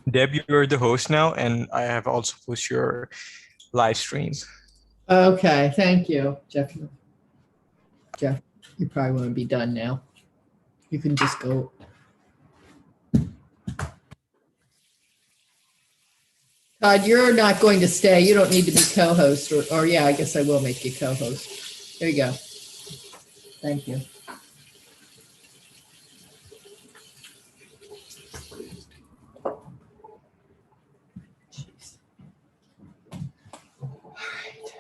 Deb, you're the host now, and I have also pushed your live streams. Okay, thank you, Jeff. Jeff, you probably want to be done now. You can just go. Todd, you're not going to stay. You don't need to be co-host, or yeah, I guess I will make you co-host. There you go. Thank you. Jeez. All right.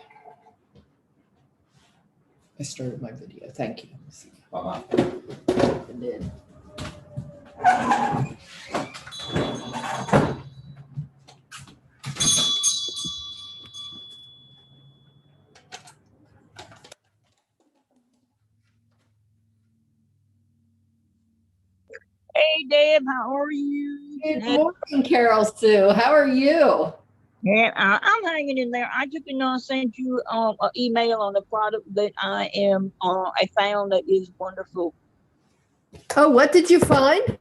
I started my video. Thank you. I did. Hey, Deb, how are you? Good morning, Carol Sue. How are you? Yeah, I'm hanging in there. I took and sent you an email on the product that I found that is wonderful. Oh, what did you find?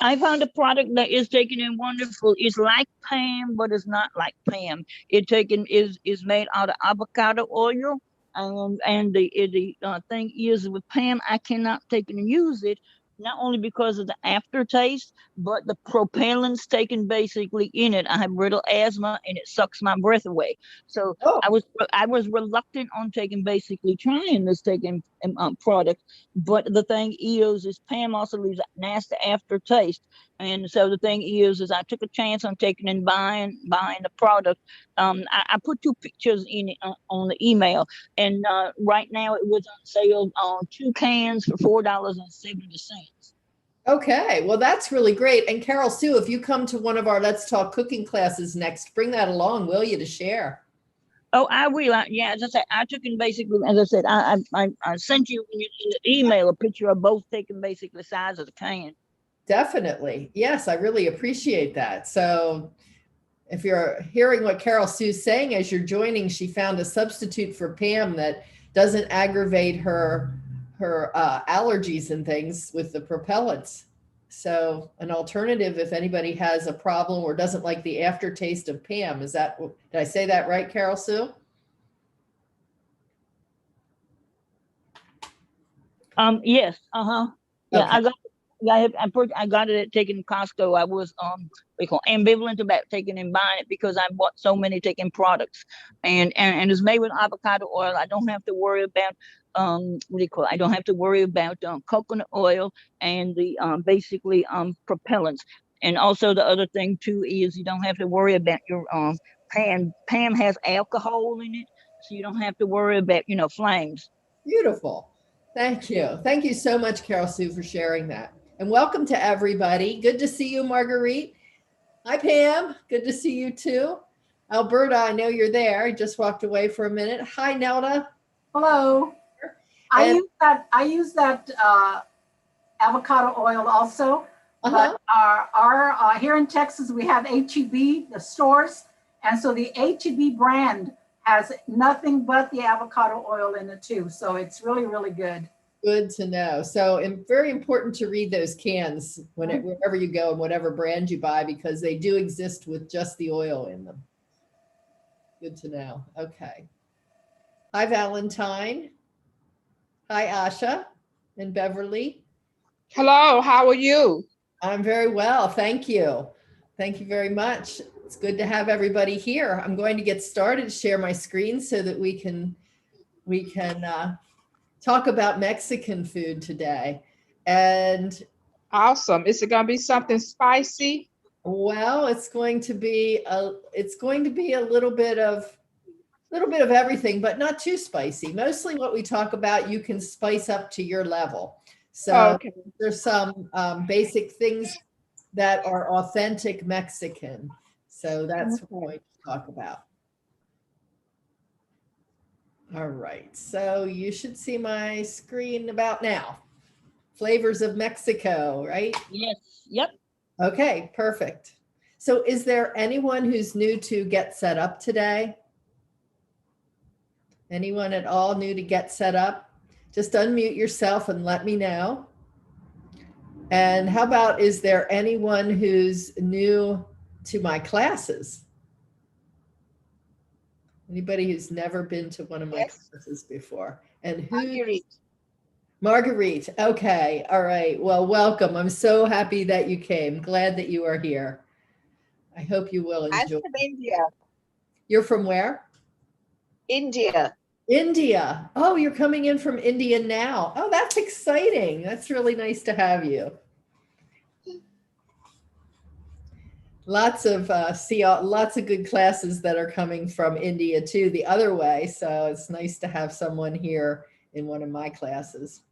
I found a product that is taken in wonderful. It's like Pam, but it's not like Pam. It taken is made out of avocado oil, and the thing is with Pam, I cannot take and use it. Not only because of the aftertaste, but the propellants taken basically in it. I have brittle asthma, and it sucks my breath away. So Oh. I was reluctant on taking basically trying this taking product. But the thing is Pam also leaves a nasty aftertaste. And so the thing is I took a chance on taking and buying the product. I put two pictures in it on the email, and right now it was on sale on 2 cans for $4.70. Okay, well, that's really great. And Carol Sue, if you come to one of our Let's Talk cooking classes next, bring that along, will you, to share? Oh, I will. Yeah, as I said, I took in basically, as I said, I sent you in the email a picture of both taking basically the size of the can. Definitely. Yes, I really appreciate that. So if you're hearing what Carol Sue's saying as you're joining, she found a substitute for Pam that doesn't aggravate her allergies and things with the propellants. So an alternative, if anybody has a problem or doesn't like the aftertaste of Pam, did I say that right, Carol Sue? Yes. Uh-huh. Yeah, Okay. I got it at taking Costco. I was ambivalent about taking and buying it because I bought so many taking products, and it's made with avocado oil. I don't have to worry about what do you call it? I don't have to worry about coconut oil and the basically propellants. And also the other thing too is you don't have to worry about your pan. Pam has alcohol in it, so you don't have to worry about flames. Beautiful. Thank you. Thank you so much, Carol Sue, for sharing that. And welcome to everybody. Good to see you, Marguerite. Hi, Pam. Good to see you too. Alberta, I know you're there. I just walked away for a minute. Hi, Nelda. Hello. I use that avocado oil also. But our here in Texas, we have HEB, the stores. And so the HEB brand has nothing but the avocado oil in it too. So it's really, really good. Good to know. So very important to read those cans wherever you go and whatever brand you buy, because they do exist with just the oil in them. Good to know. Okay. Hi, Valentine. Hi, Asha and Beverly. Hello, how are you? I'm very well. Thank you. Thank you very much. It's good to have everybody here. I'm going to get started, share my screen so that we can talk about Mexican food today. And awesome. Is it going to be something spicy? Well, it's going to be a little bit of everything, but not too spicy. Mostly what we talk about, you can spice up to your level. So okay. There's some basic things that are authentic Mexican. So that's what we're going to talk about. All right, so you should see my screen about now. Flavors of Mexico, right? Yes, yep. Okay, perfect. So is there anyone who's new to Get Set Up today? Anyone at all new to Get Set Up? Just unmute yourself and let me know. And how about, is there anyone who's new to my classes? Anybody who's never been to one of my Yes. classes before? And who? Marguerite. Marguerite. Okay. All right. Well, welcome. I'm so happy that you came. Glad that you are here. I hope you will I'm enjoy. from India. You're from where? India. India. Oh, you're coming in from India now. Oh, that's exciting. That's really nice to have you. Lots of lots of good classes that are coming from India too, the other way. So it's nice to have someone here in one of my classes.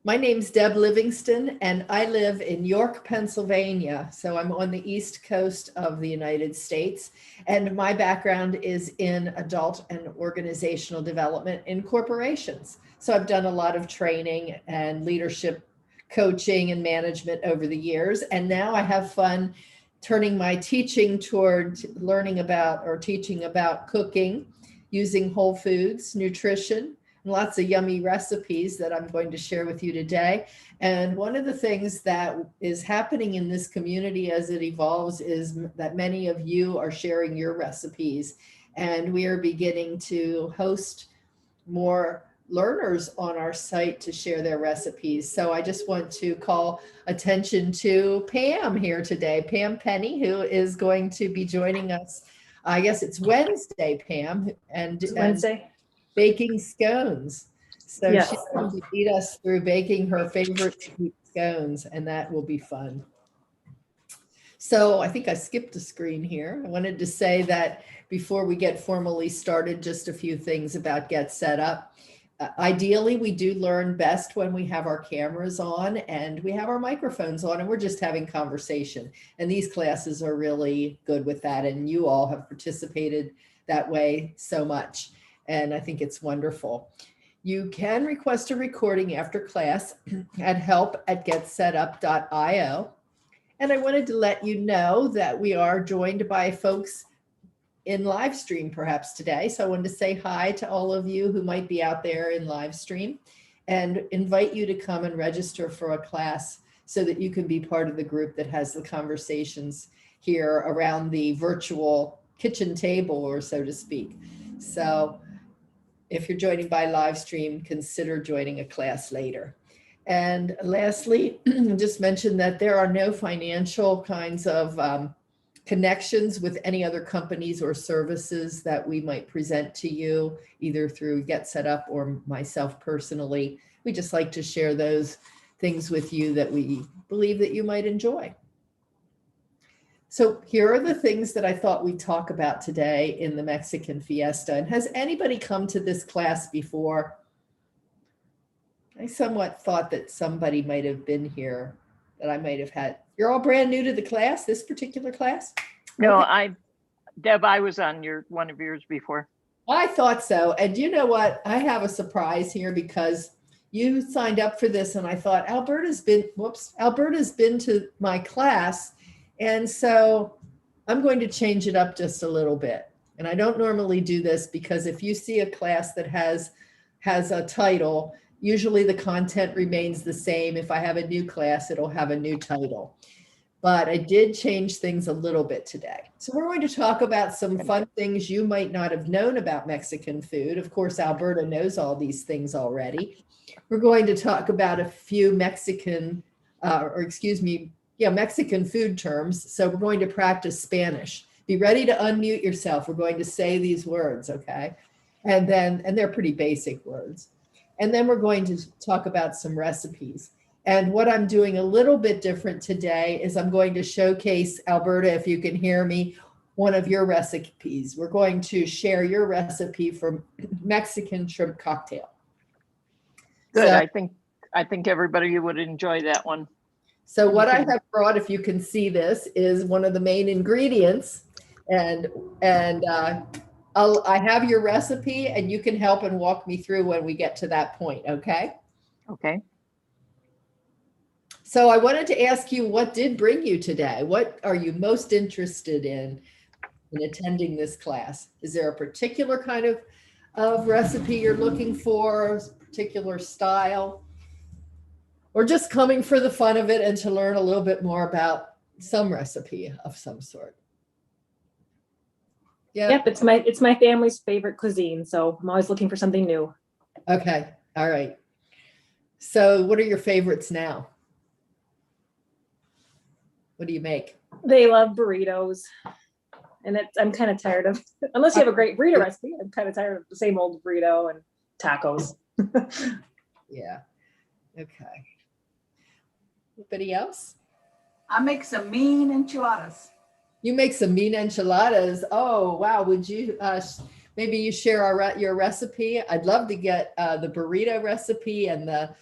My name's Deb Livingston, and I live in York, Pennsylvania. So I'm on the East Coast of the United States. And my background is in adult and organizational development in corporations. So I've done a lot of training and leadership coaching and management over the years. And now I have fun turning my teaching toward learning about or teaching about cooking, using whole foods, nutrition, and lots of yummy recipes that I'm going to share with you today. And one of the things that is happening in this community as it evolves is that many of you are sharing your recipes, and we are beginning to host more learners on our site to share their recipes. So I just want to call attention to Pam here today, Pam Penny, who is going to be joining us. I guess it's Wednesday, Pam, and Wednesday. baking scones. So Yes. she's going to lead us through baking her favorite sweet scones, and that will be fun. So I think I skipped a screen here. I wanted to say that before we get formally started, just a few things about Get Set Up. Ideally, we do learn best when we have our cameras on and we have our microphones on and we're just having conversation. And these classes are really good with that. And you all have participated that way so much. And I think it's wonderful. You can request a recording after class at help@getsetup.io. And I wanted to let you know that we are joined by folks in live stream perhaps today. So I wanted to say hi to all of you who might be out there in live stream and invite you to come and register for a class so that you can be part of the group that has the conversations here around the virtual kitchen table, or so to speak. So if you're joining by live stream, consider joining a class later. And lastly, just mention that there are no financial kinds of connections with any other companies or services that we might present to you, either through Get Set Up or myself personally. We just like to share those things with you that we believe that you might enjoy. So here are the things that I thought we'd talk about today in the Mexican Fiesta. And has anybody come to this class before? I somewhat thought that somebody might have been here, that I might have had. You're all brand new to the class, this particular class? No, Okay. Deb, I was on one of yours before. I thought so. And you know what? I have a surprise here because you signed up for this and I thought Alberta's been to my class. And so I'm going to change it up just a little bit. And I don't normally do this because if you see a class that has a title, usually the content remains the same. If I have a new class, it'll have a new title. But I did change things a little bit today. So we're going to talk about some fun things you might not have known about Mexican food. Of course, Alberta knows all these things already. We're going to talk about a few Mexican food terms. So we're going to practice Spanish. Be ready to unmute yourself. We're going to say these words, okay? And they're pretty basic words. And then we're going to talk about some recipes. And what I'm doing a little bit different today is I'm going to showcase, Alberta, if you can hear me, one of your recipes. We're going to share your recipe for Mexican shrimp cocktail. Good. So, I think everybody would enjoy that one. so what I have brought, if you can see this, is one of the main ingredients. And I have your recipe and you can help and walk me through when we get to that point, okay? Okay. So I wanted to ask you, what did bring you today? What are you most interested in attending this class? Is there a particular kind of recipe you're looking for, a particular style? Or just coming for the fun of it and to learn a little bit more about some recipe of some sort. Yeah. Yep, it's my family's favorite cuisine, so I'm always looking for something new. Okay. All right. So what are your favorites now? What do you make? They love burritos, and I'm kind of tired of, unless you have a great burrito recipe, I'm kind of tired of the same old burrito and tacos. Yeah. Okay. Anybody else? I make some mean enchiladas. You make some mean enchiladas. Oh, wow. Would you, maybe you share your recipe? I'd love to get the burrito recipe and the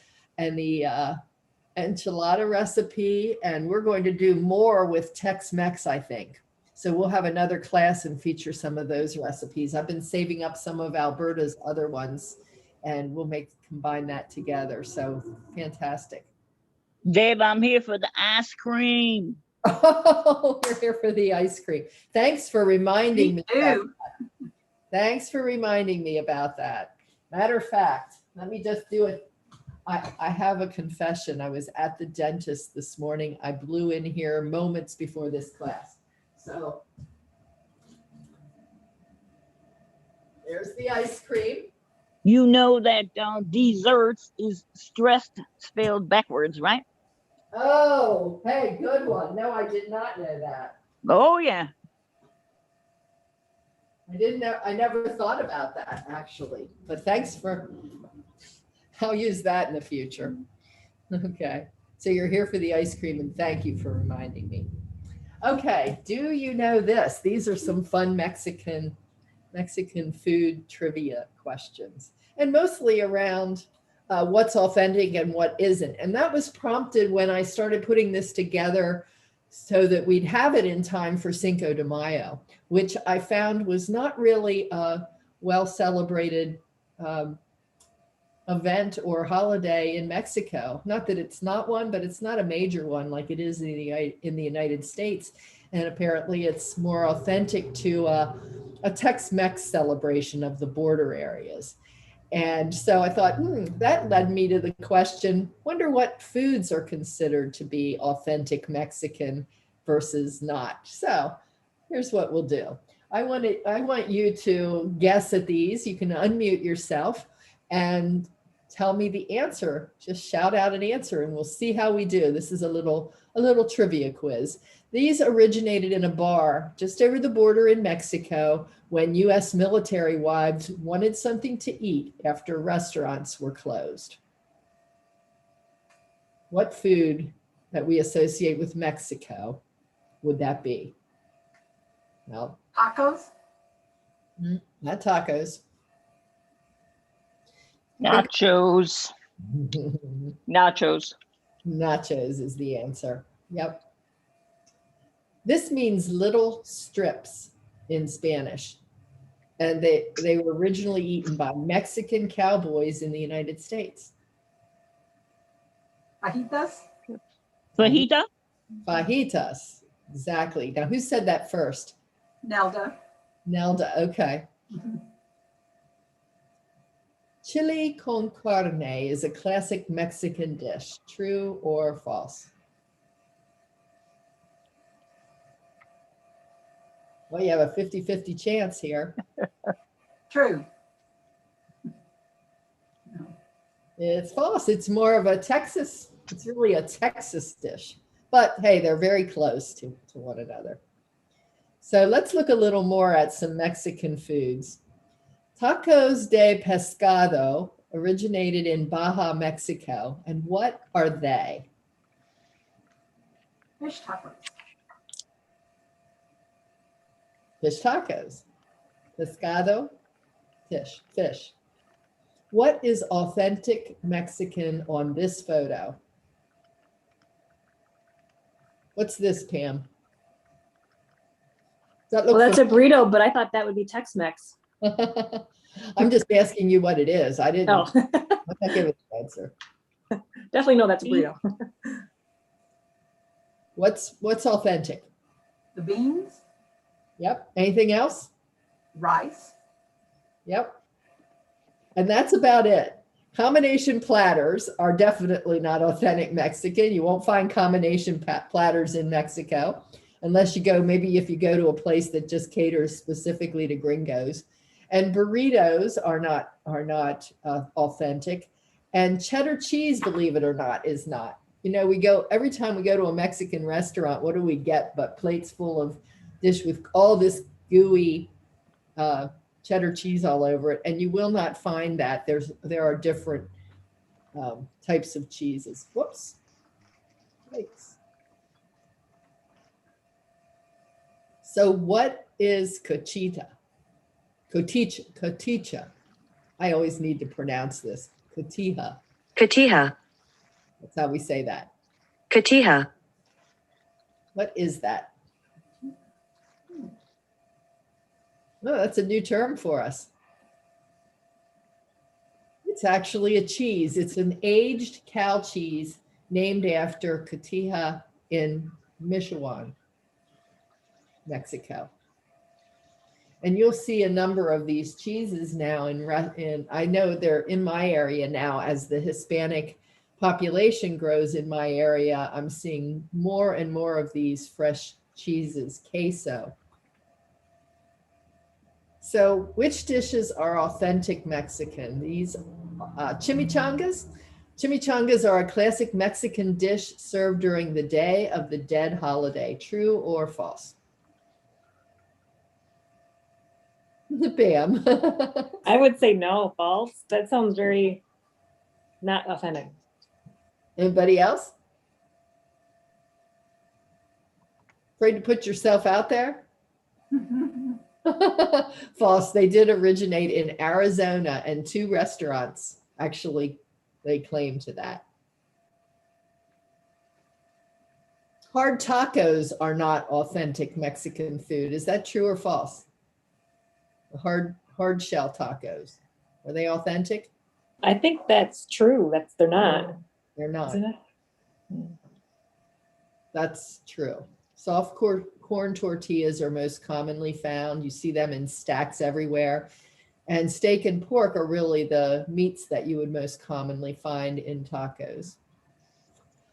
enchilada recipe. And we're going to do more with Tex-Mex, I think. So we'll have another class and feature some of those recipes. I've been saving up some of Alberta's other ones, and we'll combine that together. So fantastic. Deb, I'm here for the ice cream. Oh, you're here for the ice cream. Thanks for reminding me. Thanks for reminding me about that. Matter of fact, let me just do it. I have a confession. I was at the dentist this morning. I blew in here moments before this class. So there's the ice cream. You know that desserts is stressed spelled backwards, right? Oh, hey, good one. No, I did not know that. Oh, yeah. I didn't know. I never thought about that actually, but thanks for, I'll use that in the future. Okay. So you're here for the ice cream, and thank you for reminding me. Okay. Do you know this? These are some fun Mexican food trivia questions, and mostly around what's authentic and what isn't. And that was prompted when I started putting this together so that we'd have it in time for Cinco de Mayo, which I found was not really a well celebrated event or holiday in Mexico. Not that it's not one, but it's not a major one like it is in the United States. And apparently it's more authentic to a Tex-Mex celebration of the border areas. And so I thought, that led me to the question, wonder what foods are considered to be authentic Mexican versus not. So here's what we'll do. I want you to guess at these. You can unmute yourself and tell me the answer. Just shout out an answer and we'll see how we do. This is a little trivia quiz. These originated in a bar just over the border in Mexico when US military wives wanted something to eat after restaurants were closed. What food that we associate with Mexico would that be? Well, Tacos? not tacos. Nachos. Nachos. Nachos is the answer. Yep. This means little strips in Spanish. And they were originally eaten by Mexican cowboys in the United States. Fajitas? Fajita? Fajitas. Exactly. Now, who said that first? Nelda? Nelda. Okay. Chili con carne is a classic Mexican dish. True or false? Well, you have a 50-50 chance here. True. It's false. It's more of a Texas, it's really a Texas dish. But hey, they're very close to one another. So let's look a little more at some Mexican foods. Tacos de pescado originated in Baja, Mexico. And what are they? Fish tacos. Fish tacos. Pescado, fish. What is authentic Mexican on this photo? What's this, Pam? Does that look Well, that's a burrito, but I thought that would be Tex-Mex. I'm just asking you what it is. I didn't. Oh, I'm not giving the answer. definitely know that's a burrito. What's authentic? The beans? Yep. Anything else? Rice? Yep. And that's about it. Combination platters are definitely not authentic Mexican. You won't find combination platters in Mexico unless you go, maybe if you go to a place that just caters specifically to gringos. And burritos are not authentic. And cheddar cheese, believe it or not, is not. You know, every time we go to a Mexican restaurant, what do we get but plates full of dish with all this gooey cheddar cheese all over it, and you will not find that. There are different types of cheeses. Whoops. Thanks. So what is cochita? Coticha. I always need to pronounce this. Cotija. Cotija. That's how we say that. Cotija. What is that? Oh, that's a new term for us. It's actually a cheese. It's an aged cow cheese named after Cotija in Michoacan, Mexico. And you'll see a number of these cheeses now in I know they're in my area now. As the Hispanic population grows in my area, I'm seeing more and more of these fresh cheeses, queso. So which dishes are authentic Mexican? These chimichangas. Chimichangas are a classic Mexican dish served during the Day of the Dead holiday. True or false? Bam. I would say no, false. That sounds very not authentic. Anybody else? Afraid to put yourself out there? False. They did originate in Arizona, and 2 restaurants actually lay claim to that. Hard tacos are not authentic Mexican food. Is that true or false? Hard shell tacos, are they authentic? I think that's true. They're not. They're not. Isn't it? That's true. Soft corn tortillas are most commonly found. You see them in stacks everywhere. And steak and pork are really the meats that you would most commonly find in tacos.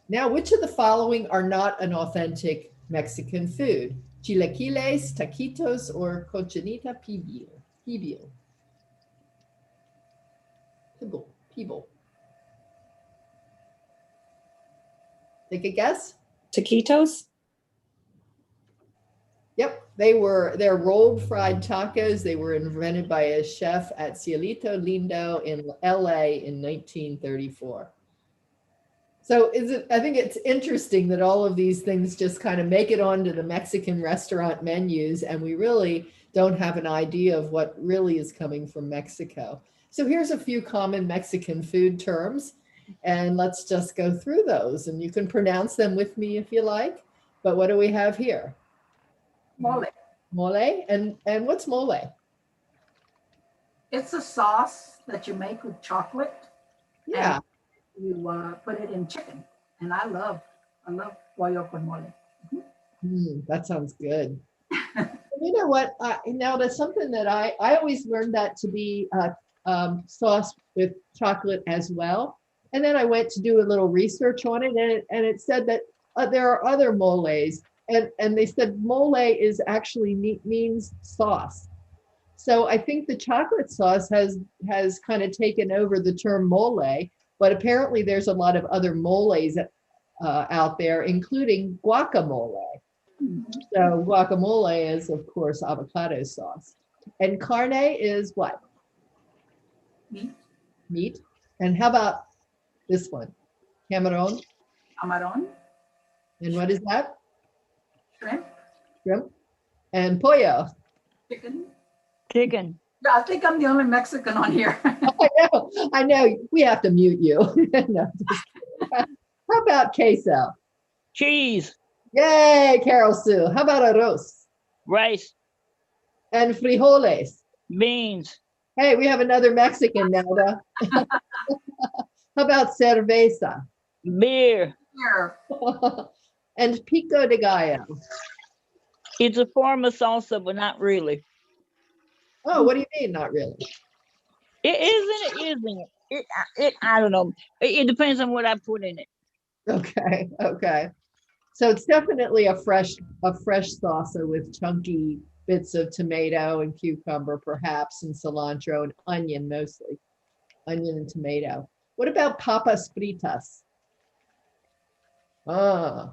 Now, which of the following are not an authentic Mexican food? Chilaquiles, taquitos, or cochinita pibil? Pibil. Take a guess? Taquitos? Yep, they're rolled fried tacos. They were invented by a chef at Cielito Lindo in LA in 1934. So I think it's interesting that all of these things just kind of make it onto the Mexican restaurant menus, and we really don't have an idea of what really is coming from Mexico. So here's a few common Mexican food terms, and let's just go through those, and you can pronounce them with me if you like. But what do we have here? Mole. Mole? And what's mole? It's a sauce that you make with chocolate. Yeah. You put it in chicken, and I love pollo con mole. That sounds good. You know what? Now that's something that I always learned that to be sauce with chocolate as well. And then I went to do a little research on it, and it said that there are other moles, and they said mole is actually means sauce. So I think the chocolate sauce has kind of taken over the term mole, but apparently there's a lot of other moles out there, including guacamole. So guacamole is, of course, avocado sauce. And carne is what? Meat. And how about this one? Camarón. Camarón. And what is that? Shrimp. And pollo. Chicken. Chicken. I think I'm the only Mexican on here. I know. We have to mute you. No, how about queso? Cheese. Yay, Carol Sue. How about arroz? Rice. And frijoles. Beans. Hey, we have another Mexican, Nelda. How about cerveza? Beer. Here. And pico de gallo. It's a form of salsa, but not really. Oh, what do you mean? Not really? It isn't. I don't know. It depends on what I put in it. Okay, okay. So it's definitely a fresh salsa with chunky bits of tomato and cucumber, perhaps, and cilantro and onion, mostly onion and tomato. What about papas fritas? Ah,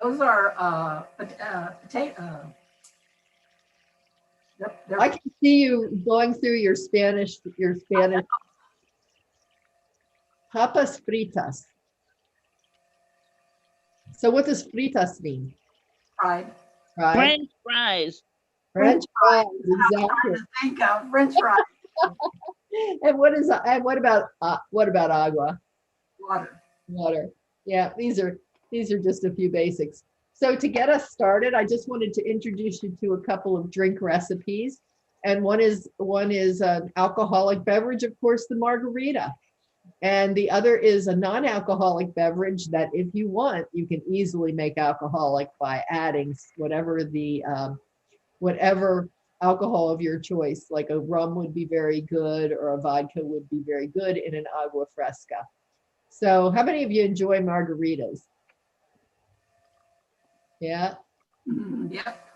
Those are potato. I can see you going through your Spanish papas fritas. So what does fritas mean? Fried. Right? French fries. French fries, exactly. Hard to think of French fries. And what about agua? Water. Water. Yeah, these are just a few basics. So to get us started, I just wanted to introduce you to a couple of drink recipes. And one is an alcoholic beverage, of course, the margarita. And the other is a non-alcoholic beverage that if you want, you can easily make alcoholic by adding whatever alcohol of your choice, like a rum would be very good or a vodka would be very good in an agua fresca. So how many of you enjoy margaritas? Yeah. Yep.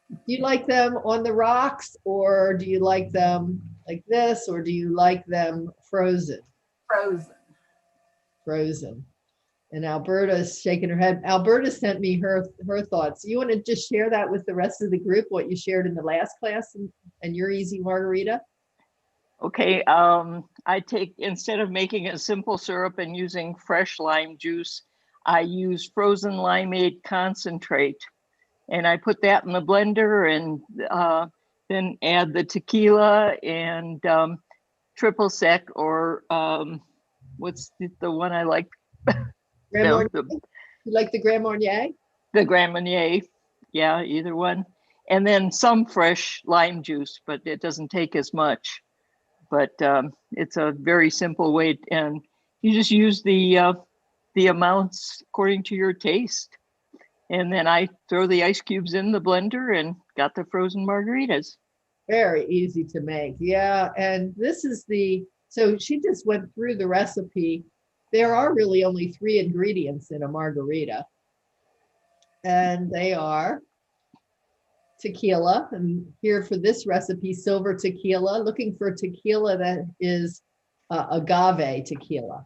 Do you like them on the rocks, or do you like them like this, or do you like them frozen? Frozen. Frozen. And Alberta's shaking her head. Alberta sent me her thoughts. You want to just share that with the rest of the group, what you shared in the last class and your easy margarita? Okay, I take, instead of making a simple syrup and using fresh lime juice, I use frozen limeade concentrate. And I put that in the blender and then add the tequila and triple sec, or what's the one I like? Grand Marnier? You like the Grand Marnier? The Grand Marnier, yeah, either one. And then some fresh lime juice, but it doesn't take as much. But it's a very simple way, and you just use the amounts according to your taste. And then I throw the ice cubes in the blender and got the frozen margaritas. Very easy to make. Yeah. And this is so she just went through the recipe. There are really only 3 ingredients in a margarita. And they are tequila. And here for this recipe, silver tequila, looking for tequila that is agave tequila.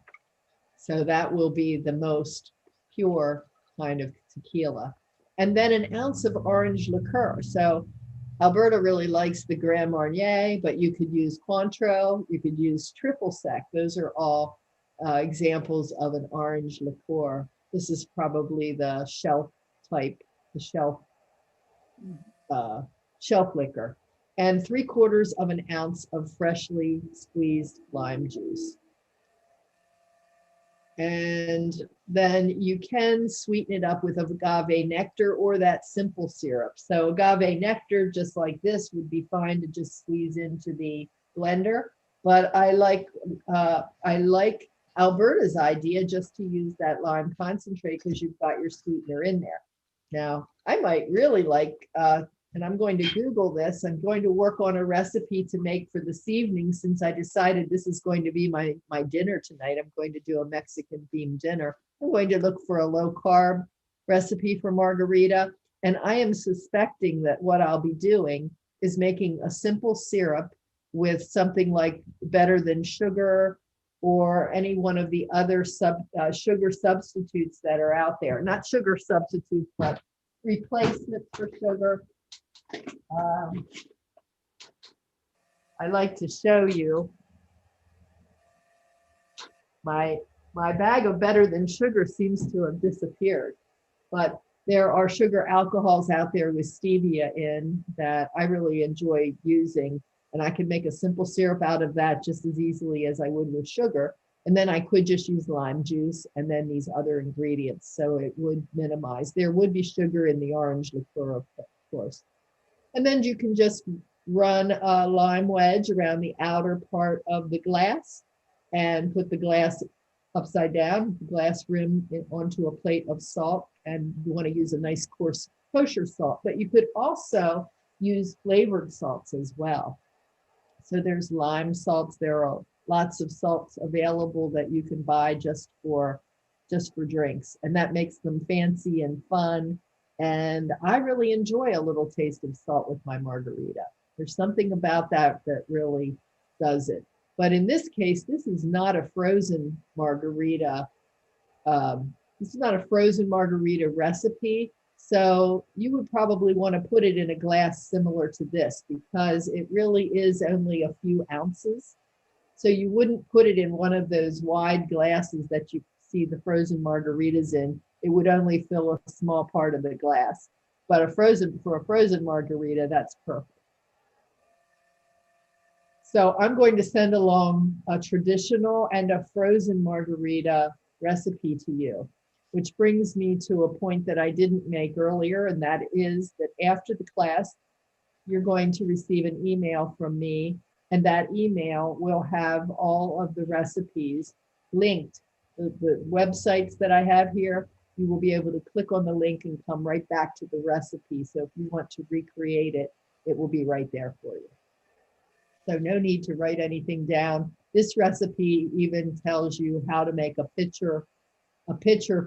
So that will be the most pure kind of tequila. And then an ounce of orange liqueur. So Alberta really likes the Grand Marnier, but you could use Cointreau, you could use triple sec. Those are all examples of an orange liqueur. This is probably the shelf type, the shelf liquor. And 3/4 of an ounce of freshly squeezed lime juice. And then you can sweeten it up with agave nectar or that simple syrup. So agave nectar, just like this, would be fine to just squeeze into the blender. But I like Alberta's idea just to use that lime concentrate because you've got your sweetener in there. Now, I might really like, and I'm going to Google this, I'm going to work on a recipe to make for this evening since I decided this is going to be my dinner tonight. I'm going to do a Mexican themed dinner. I'm going to look for a low carb recipe for margarita. And I am suspecting that what I'll be doing is making a simple syrup with something like better than sugar or any one of the other sugar substitutes that are out there. Not sugar substitutes, but replacements for sugar. I like to show you my bag of better than sugar seems to have disappeared, but there are sugar alcohols out there with stevia in that I really enjoy using, and I can make a simple syrup out of that just as easily as I would with sugar. And then I could just use lime juice and then these other ingredients. So it would minimize. There would be sugar in the orange liqueur, of course. And then you can just run a lime wedge around the outer part of the glass and put the glass upside down, the glass rim onto a plate of salt. And you want to use a nice coarse kosher salt, but you could also use flavored salts as well. So there's lime salts, there are lots of salts available that you can buy just for drinks. And that makes them fancy and fun. And I really enjoy a little taste of salt with my margarita. There's something about that that really does it. But in this case, this is not a frozen margarita. This is not a frozen margarita recipe. So you would probably want to put it in a glass similar to this because it really is only a few ounces. So you wouldn't put it in one of those wide glasses that you see the frozen margaritas in. It would only fill a small part of the glass. But for a frozen margarita, that's perfect. So I'm going to send along a traditional and a frozen margarita recipe to you, which brings me to a point that I didn't make earlier, and that is that after the class, you're going to receive an email from me, and that email will have all of the recipes linked. The websites that I have here, you will be able to click on the link and come right back to the recipe. So if you want to recreate it, it will be right there for you. So no need to write anything down. This recipe even tells you how to make a pitcher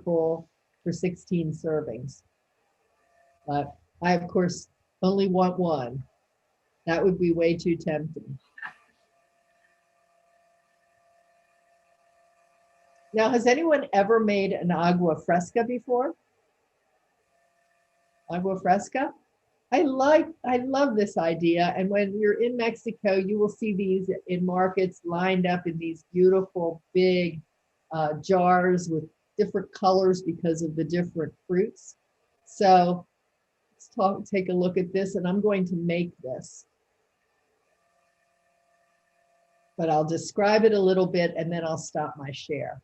full for 16 servings. But I, of course, only want one. That would be way too tempting. Now, has anyone ever made an agua fresca before? Agua fresca? I love this idea. And when you're in Mexico, you will see these in markets lined up in these beautiful big jars with different colors because of the different fruits. So let's take a look at this, and I'm going to make this. But I'll describe it a little bit and then I'll stop my share.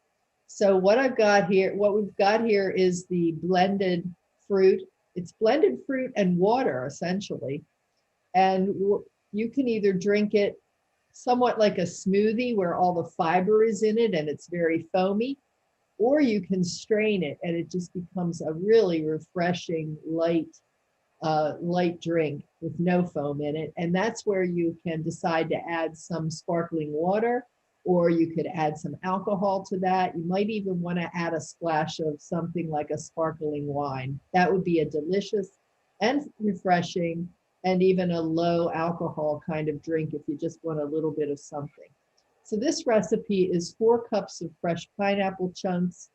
So what we've got here is the blended fruit. It's blended fruit and water, essentially. And you can either drink it somewhat like a smoothie where all the fiber is in it and it's very foamy, or you can strain it and it just becomes a really refreshing, light drink with no foam in it. And that's where you can decide to add some sparkling water, or you could add some alcohol to that. You might even want to add a splash of something like a sparkling wine. That would be a delicious and refreshing and even a low alcohol kind of drink if you just want a little bit of something. So this recipe is 4 cups of fresh pineapple chunks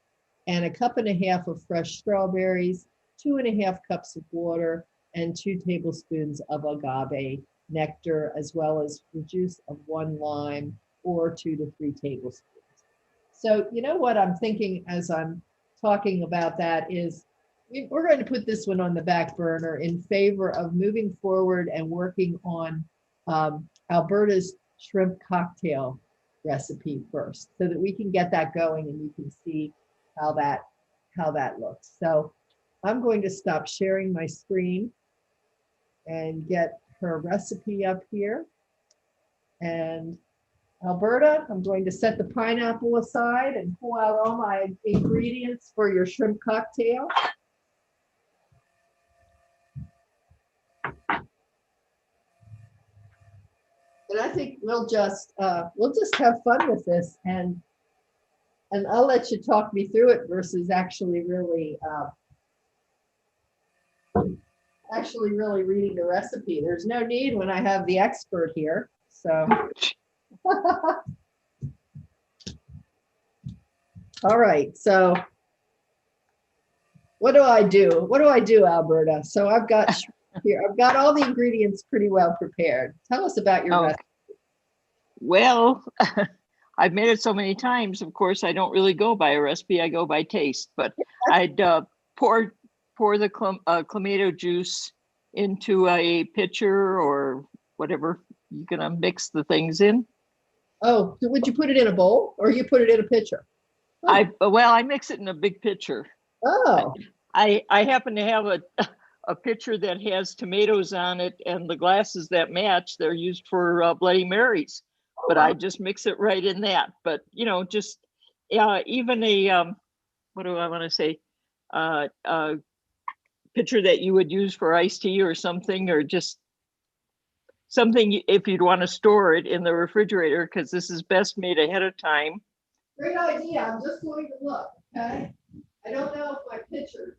and 1.5 cups of fresh strawberries, 2.5 cups of water, and 2 tablespoons of agave nectar, as well as the juice of 1 lime, or 2 to 3 tablespoons. So you know what I'm thinking as I'm talking about that is we're going to put this one on the back burner in favor of moving forward and working on Alberta's shrimp cocktail recipe first, so that we can get that going and you can see how that looks. So I'm going to stop sharing my screen and get her recipe up here. And Alberta, I'm going to set the pineapple aside and pull out all my ingredients for your shrimp cocktail. And I think we'll just have fun with this, and I'll let you talk me through it versus actually really reading the recipe. There's no need when I have the expert here. So. All right, so what do I do? What do I do, Alberta? So I've got all the ingredients pretty well prepared. Tell us about your recipe. Well, I've made it so many times. Of course, I don't really go by a recipe. I go by taste. But I'd pour the clamato juice into a pitcher or whatever you're gonna mix the things in. Oh, so would you put it in a bowl or you put it in a pitcher? Oh. I mix it in a big pitcher. Oh. I happen to have a pitcher that has tomatoes on it, and the glasses that match, they're used for Bloody Marys. But I just mix it right in that. But you know, just even a what do I want to say? Pitcher that you would use for iced tea or something, or just something if you'd want to store it in the refrigerator, because this is best made ahead of time. Great idea. I'm just going to look, okay? I don't know if my picture.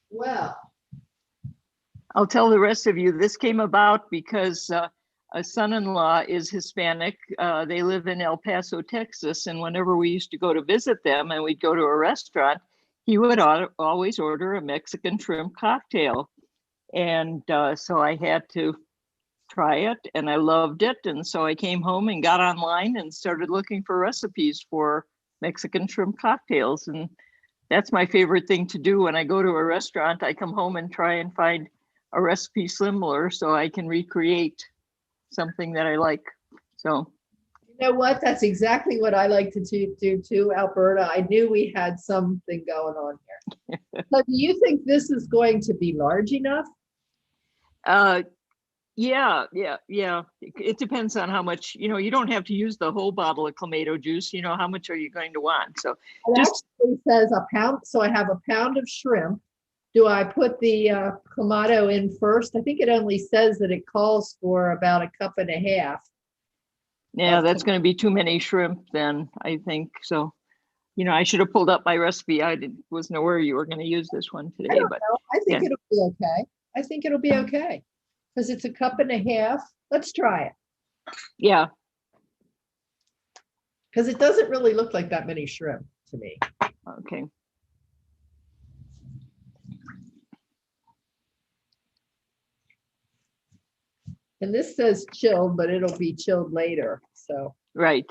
Well, I'll tell the rest of you, this came about because a son-in-law is Hispanic. They live in El Paso, Texas. And whenever we used to go to visit them and we'd go to a restaurant, he would always order a Mexican shrimp cocktail. And so I had to try it and I loved it. And so I came home and got online and started looking for recipes for Mexican shrimp cocktails. And that's my favorite thing to do when I go to a restaurant. I come home and try and find a recipe similar so I can recreate something that I like. So, you know what? That's exactly what I like to do too, Alberta. I knew we had something going on here. So do you think this is going to be large enough? Yeah. It depends on how much, you don't have to use the whole bottle of clamato juice. How much are you going to want? So It just actually says a pound. So I have a pound of shrimp. Do I put the clamato in first? I think it only says that it calls for about a cup and a half. yeah, that's going to be too many shrimp then, I think. So, I should have pulled up my recipe. Wasn't aware you were going to use this one I today, don't but know. I think yeah. it'll be okay. I think it'll be okay because it's a cup and a half. Let's try it Yeah. because it doesn't really look like that many shrimp to me. Okay. And this says chilled, but it'll be chilled later. So Right.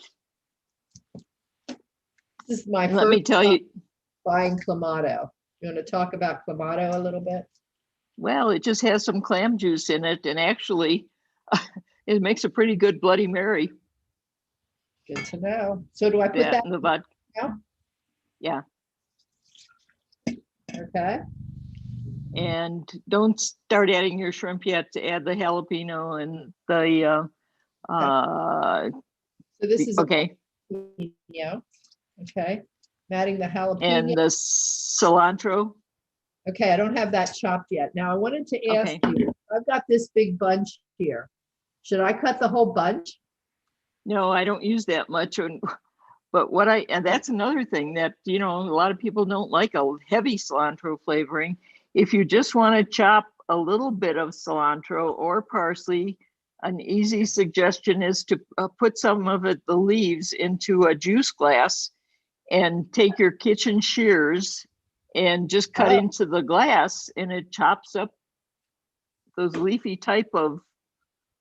this is my And let me first tell time you, buying clamato. You want to talk about clamato a little bit? well, it just has some clam juice in it, and actually, it makes a pretty good Bloody Mary. Good to know. So do I put That that in the vodka. now? Yeah. Okay. And don't start adding your shrimp yet. To add the jalapeno and the So this is okay, a jalapeno. Okay. I'm adding the jalapeno. and the cilantro. Okay, I don't have that chopped yet. Now I wanted to ask Okay. you, I've got this big bunch here. Should I cut the whole bunch? No, I don't use that much. But and that's another thing that, a lot of people don't like a heavy cilantro flavoring. If you just want to chop a little bit of cilantro or parsley, an easy suggestion is to put some of the leaves into a juice glass and take your kitchen shears and just cut into the glass, and it chops up those leafy type of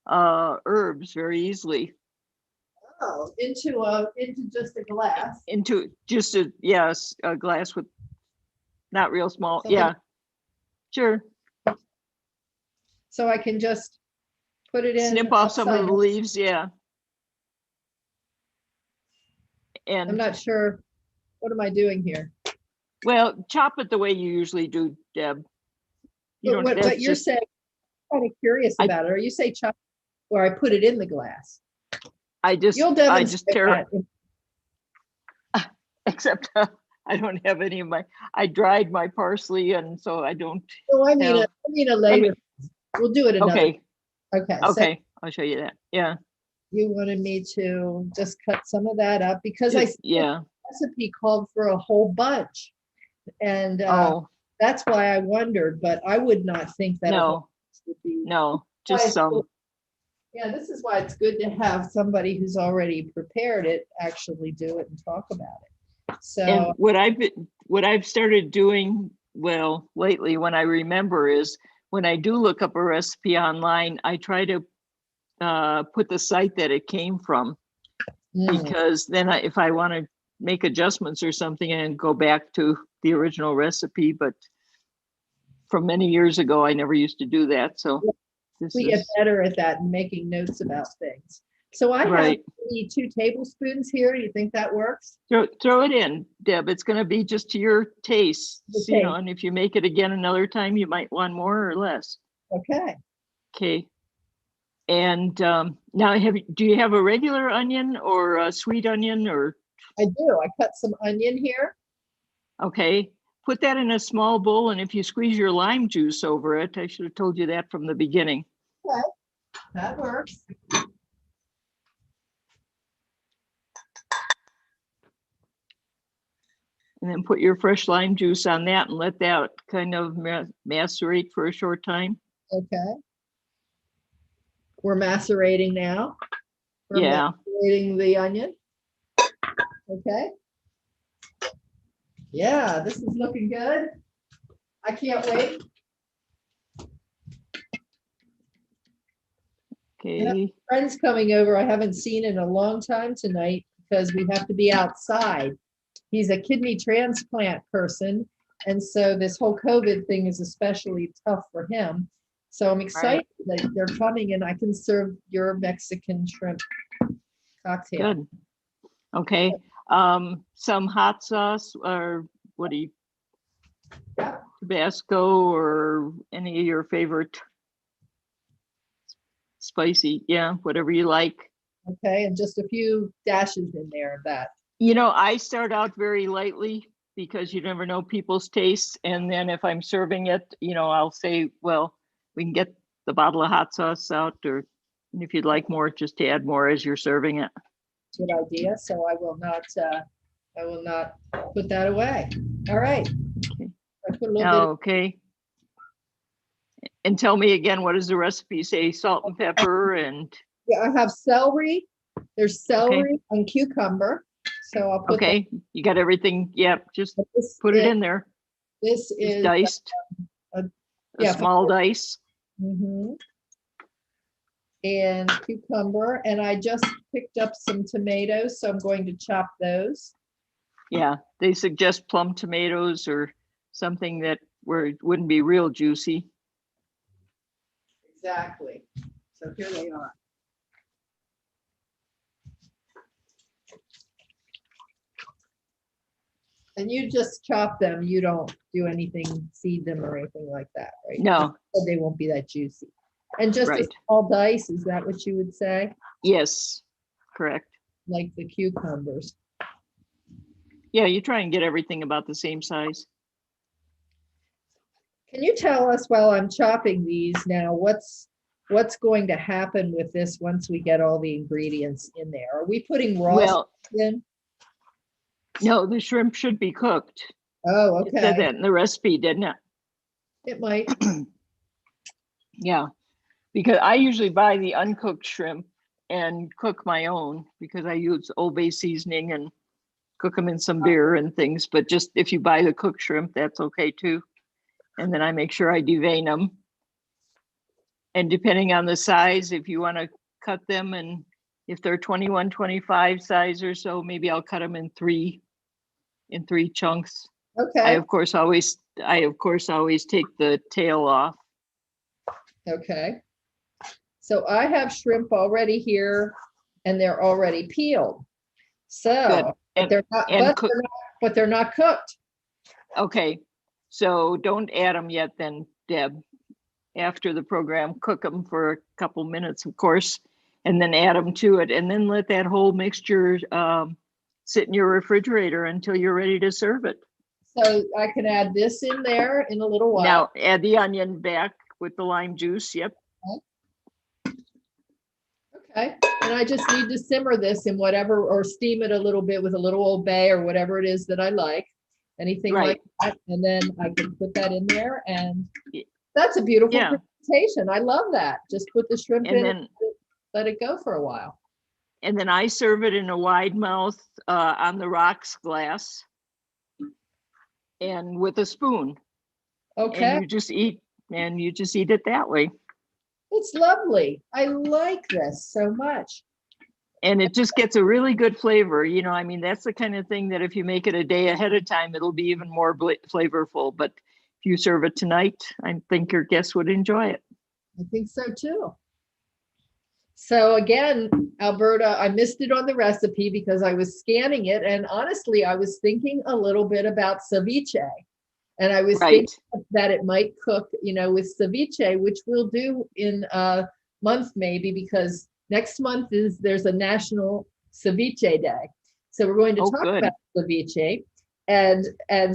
herbs very easily. Oh, into just a glass. Into just a glass with not real small. Something- Yeah, sure. So I can just put it in. Snip off some of upside the down. leaves. Yeah. I'm And not sure. What am I doing here? well, chop it the way you usually do, Deb. You But don't. what you're saying, I'm kind of curious I- about it. Or you say chop, or I put it in the glass. I just You'll tear demonstrate it. that. Except I don't have any of my. I dried my parsley, and so I don't. No, I mean, No. I mean a later. We'll do it another. Okay. Okay. So Okay. I'll show you that. Yeah. you wanted me to just cut some of that up because I see Yeah. the recipe called for a whole bunch. And Oh that's why I wondered, but I would not think that a whole no, bunch would be. no, Why just it's some. good- Yeah, this is why it's good to have somebody who's already prepared it actually do it and talk about it. So And what I've started doing, well, lately when I remember, is when I do look up a recipe online, I try to put the site that it came from, because then if I want to make adjustments or something and go back to the original recipe, but from many years ago, I never used to do that. So this we get is better at that and making notes about things. So I have right. maybe 2 tablespoons here. Do you think that works? Throw it in, Deb. It's going to be just to your taste, The taste. and if you make it again another time, you might want more or less. Okay. Okay. And now do you have a regular onion or a sweet onion or? I do. I cut some onion here. Okay, put that in a small bowl, and if you squeeze your lime juice over it, I should have told you that from the beginning. Okay, that works. And then put your fresh lime juice on that and let that kind of macerate for a short time. Okay. We're macerating now. We're Yeah. macerating the onion. Okay. Yeah, this is looking good. I can't wait. Okay. Friends coming over I haven't seen in a long time tonight because we have to be outside. He's a kidney transplant person, and so this whole COVID thing is especially tough for him. So I'm excited that they're coming and I can serve your Mexican shrimp cocktail. Good. Okay. Some hot sauce or what do you, Yeah. Tabasco or any of your favorite spicy, yeah, whatever you like. Okay, and just a few dashes in there of that. You know, I start out very lightly because you never know people's tastes. And then if I'm serving it, you know, I'll say, well, we can get the bottle of hot sauce out, or if you'd like more, just add more as you're serving it. Good idea. So I will not put that away. All right. Okay. I put a little bit. Okay. And tell me again, what does the recipe say? Salt and pepper and. Yeah, I have celery. There's celery and cucumber. So I'll put. Okay, you got everything. Yep, just put it in there. This is diced. yeah, Small dice. Mm-hmm. And cucumber, and I just picked up some tomatoes, so I'm going to chop those. Yeah, they suggest plum tomatoes or something that where it wouldn't be real juicy. Exactly. So here they are. And you just chop them. You don't do anything, seed them or anything like that, right? No. So they won't be that juicy. And just a Right. small dice, is that what you would say? Yes, correct. Like the cucumbers. Yeah, you try and get everything about the same size. Can you tell us while I'm chopping these now, what's going to happen with this once we get all the ingredients in there? Are we putting raw Well, in? no, the shrimp should be cooked. Oh, It said okay. that in the recipe, didn't it? It might. Yeah, because I usually buy the uncooked shrimp and cook my own because I use Old Bay seasoning and cook them in some beer and things. But just if you buy the cooked shrimp, that's okay too. And then I make sure I devein them. And depending on the size, if you want to cut them, and if they're 21, 25 size or so, maybe I'll cut them in three chunks. Okay. I of course always take the tail off. Okay. So I have shrimp already here and they're already peeled. So, but they're not cooked. Okay, so don't add them yet then, Deb. After the program, cook them for a couple minutes, of course, and then add them to it, and then let that whole mixture sit in your refrigerator until you're ready to serve it. So I can add this in there in a little while. Now add the onion back with the lime juice. Yep. Okay, and I just need to simmer this in whatever, or steam it a little bit with a little Old Bay or whatever it is that I like. Anything Right. like that, and then I can put that in there, and that's a beautiful Yeah. presentation. I love that. Just put the shrimp And in, then and let it go for a while. and then I serve it in a wide mouth on the rocks glass and with a spoon. Okay, And you just eat it that way. it's lovely. I like this so much. And it just gets a really good flavor. You know, I mean, that's the kind of thing that if you make it a day ahead of time, it'll be even more flavorful. But if you serve it tonight, I think your guests would enjoy it. I think so too. So again, Alberta, I missed it on the recipe because I was scanning it. And honestly, I was thinking a little bit about ceviche. And I was Right. thinking that it might cook, with ceviche, which we'll do in month maybe, because next month there's a National Ceviche Day. So we're going to talk about ceviche. And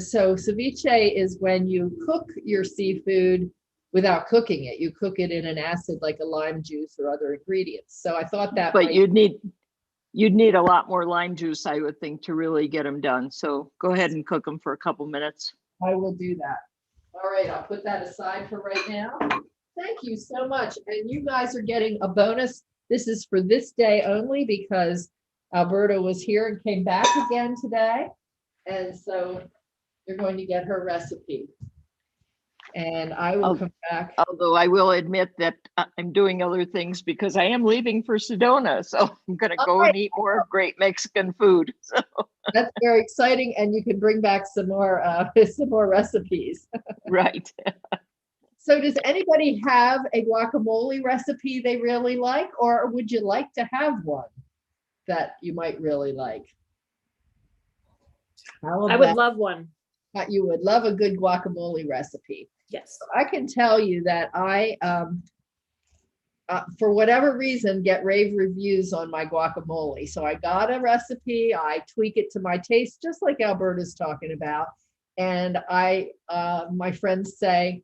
so ceviche is when you cook your seafood without cooking it. You cook it in an acid like a lime juice or other ingredients. So I thought that. But you'd need a lot more lime juice, I would think, to really get them done. So go ahead and cook them for a couple minutes. I will do that. All right, I'll put that aside for right now. Thank you so much. And you guys are getting a bonus. This is for this day only because Alberta was here and came back again today. And so you're going to get her recipe. And I will come back. Although I will admit that I'm doing other things because I am leaving for Sedona. So I'm going to go and eat more great Mexican food. So that's very exciting. And you can bring back some more recipes. Right. So does anybody have a guacamole recipe they really like, or would you like to have one that you might really like? I would love one. You would love a good guacamole recipe. Yes. I can tell you that I, for whatever reason, get rave reviews on my guacamole. So I got a recipe, I tweak it to my taste, just like Alberta's talking about. And my friends say,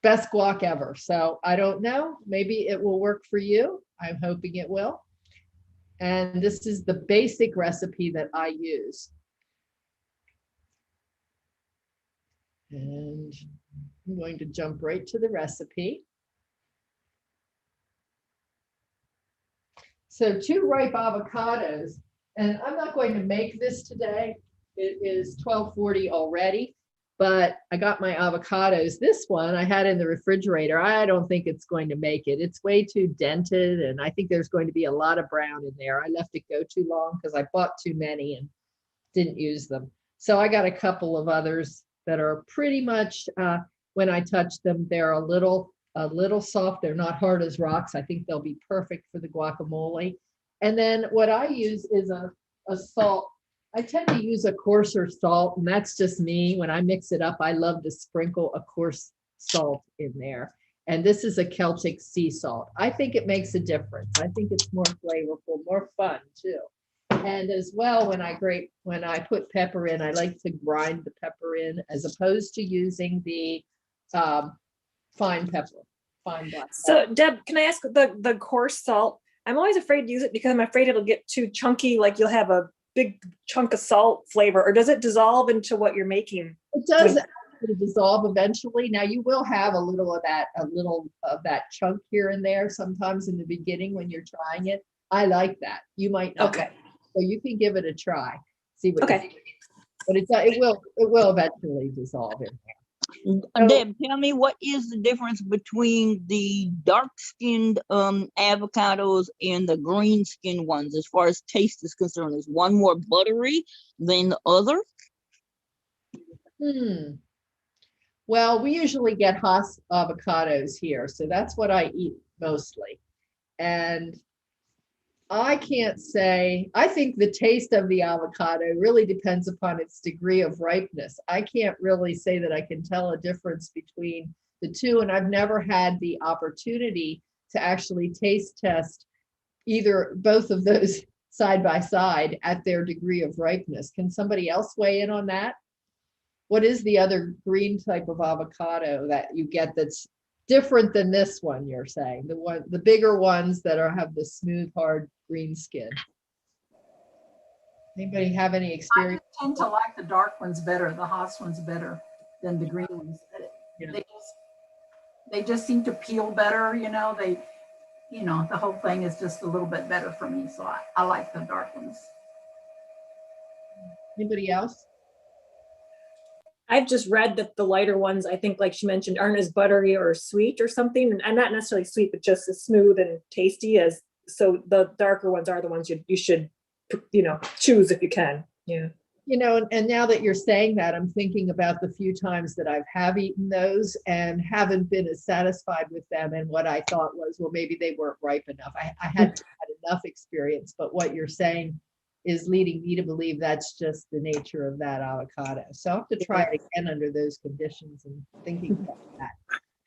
best guac ever. So I don't know, maybe it will work for you. I'm hoping it will. And this is the basic recipe that I use. And I'm going to jump right to the recipe. So 2 ripe avocados, and I'm not going to make this today. It is 12:40 already, but I got my avocados. This one I had in the refrigerator. I don't think it's going to make it. It's way too dented, and I think there's going to be a lot of brown in there. I left it go too long because I bought too many and didn't use them. So I got a couple of others that are pretty much, when I touch them, they're a little soft. They're not hard as rocks. I think they'll be perfect for the guacamole. And then what I use is a salt. I tend to use a coarser salt, and that's just me. When I mix it up, I love to sprinkle a coarse salt in there. And this is a Celtic sea salt. I think it makes a difference. I think it's more flavorful, more fun too. And as well, when I put pepper in, I like to grind the pepper in as opposed to using the fine pepper, fine black pepper. So Deb, can I ask the coarse salt? I'm always afraid to use it because I'm afraid it'll get too chunky, like you'll have a big chunk of salt flavor, or does it dissolve into what you're making? It does actually dissolve eventually. Now you will have a little of that chunk here and there sometimes in the beginning when you're trying it. I like that. You might not. Okay. So you can give it a try. See what. Okay. But it will eventually dissolve in there. So, Deb, tell me, what is the difference between the dark-skinned avocados and the green-skinned ones as far as taste is concerned? Is one more buttery than the other? Well, we usually get Hass avocados here, so that's what I eat mostly. And I can't say, I think the taste of the avocado really depends upon its degree of ripeness. I can't really say that I can tell a difference between the two, and I've never had the opportunity to actually taste test both of those side by side at their degree of ripeness. Can somebody else weigh in on that? What is the other green type of avocado that you get that's different than this one you're saying? The bigger ones that have the smooth, hard green skin. Anybody have any experience? I tend to like the dark ones better, the Hass ones better than the green ones. Yeah. They just seem to peel better, the whole thing is just a little bit better for me. So I like the dark ones. Anybody else? I've just read that the lighter ones, I think, like she mentioned, aren't as buttery or sweet or something. And not necessarily sweet, but just as smooth and tasty as. So the darker ones are the ones you should, choose if you can. Yeah. And now that you're saying that, I'm thinking about the few times that have eaten those and haven't been as satisfied with them. And what I thought was, well, maybe they weren't ripe enough. I hadn't had enough experience, but what you're saying is leading me to believe that's just the nature of that avocado. So I'll have to try it again under those conditions and thinking about that.